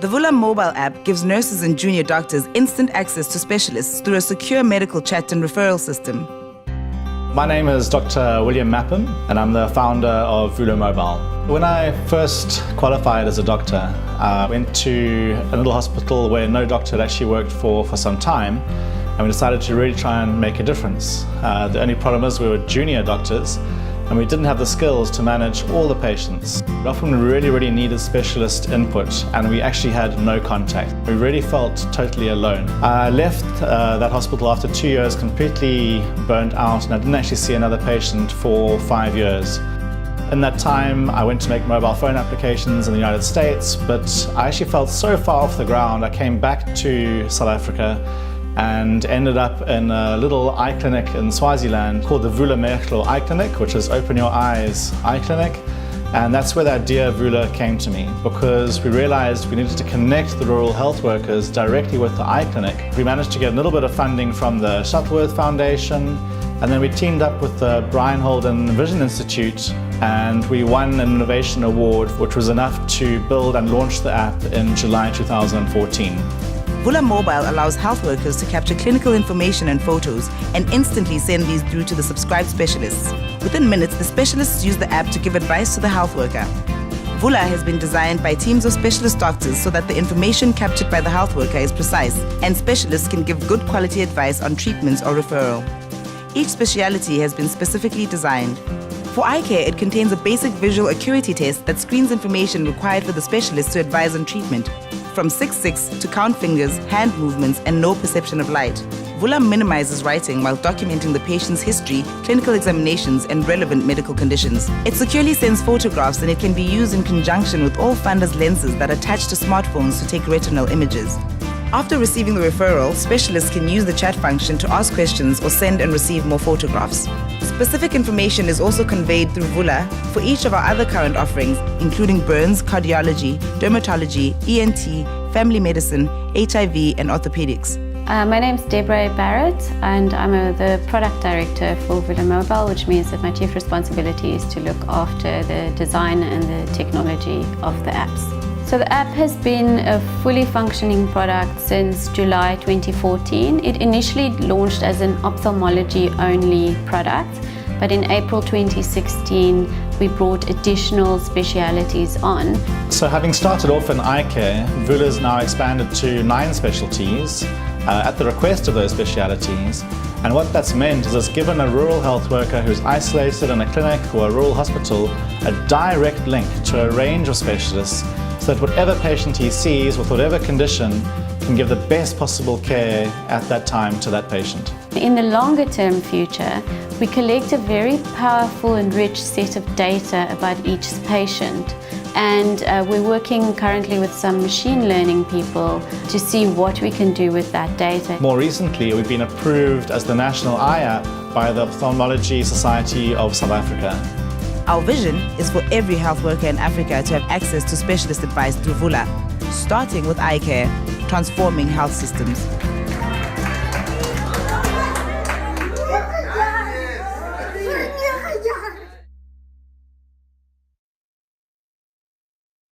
The Vula Mobile app gives nurses and junior doctors instant access to specialists through a secure medical chat and referral system. My name is Dr. William Mapham, and I'm the founder of Vula Mobile. When I first qualified as a doctor, I went to a little hospital where no doctor had actually worked for some time, and we decided to really try and make a difference. The only problem is we were junior doctors, and we didn't have the skills to manage all the patients. Often we really needed specialist input, and we actually had no contact. We really felt totally alone. I left that hospital after 2 years completely burnt out, and I didn't actually see another patient for 5 years. In that time, I went to make mobile phone applications in the United States, but I actually felt so far off the ground. I came back to South Africa and ended up in a little eye clinic in Swaziland called the Vula Mobile Eye Clinic, which is Open Your Eyes Eye Clinic. And that's where the idea of Vula came to me, because we realized we needed to connect the rural health workers directly with the eye clinic. We managed to get a little bit of funding from the Shuttleworth Foundation, and then we teamed up with the Brian Holden Vision Institute, and we won an innovation award, which was enough to build and launch the app in July 2014. Vula Mobile allows health workers to capture clinical information and photos and instantly send these through to the subscribed specialists. Within minutes, the specialists use the app to give advice to the health worker. Vula has been designed by teams of specialist doctors so that the information captured by the health worker is precise, and specialists can give good quality advice on treatments or referral. Each speciality has been specifically designed. For eye care, it contains a basic visual acuity test that screens information required for the specialist to advise on treatment, from 6-6 to count fingers, hand movements, and no perception of light. Vula minimizes writing while documenting the patient's history, clinical examinations, and relevant medical conditions. It securely sends photographs, and it can be used in conjunction with all funders' lenses that attach to smartphones to take retinal images. After receiving the referral, specialists can use the chat function to ask questions or send and receive more photographs. Specific information is also conveyed through Vula for each of our other current offerings, including burns, cardiology, dermatology, ENT, family medicine, HIV, and orthopedics. My name's Deborah Barrett, and I'm the product director for Vula Mobile, which means that my chief responsibility is to look after the design and the technology of the apps. So the app has been a fully functioning product since July 2014. It initially launched as an ophthalmology-only product, but in April 2016, we brought additional specialities on. So having started off in eye care, Vula has now expanded to 9 specialties at the request of those specialities. And what that's meant is it's given a rural health worker who's isolated in a clinic or a rural hospital a direct link to a range of specialists, so that whatever patient he sees with whatever condition can give the best possible care at that time to that patient. In the longer term future, we collect a very powerful and rich set of data about each patient. And we're working currently with some machine learning people to see what we can do with that data. More recently, we've been approved as the national eye app by the Ophthalmology Society of South Africa. Our vision is for every health worker in Africa to have access to specialist advice through Vula, starting with eye care, transforming health systems.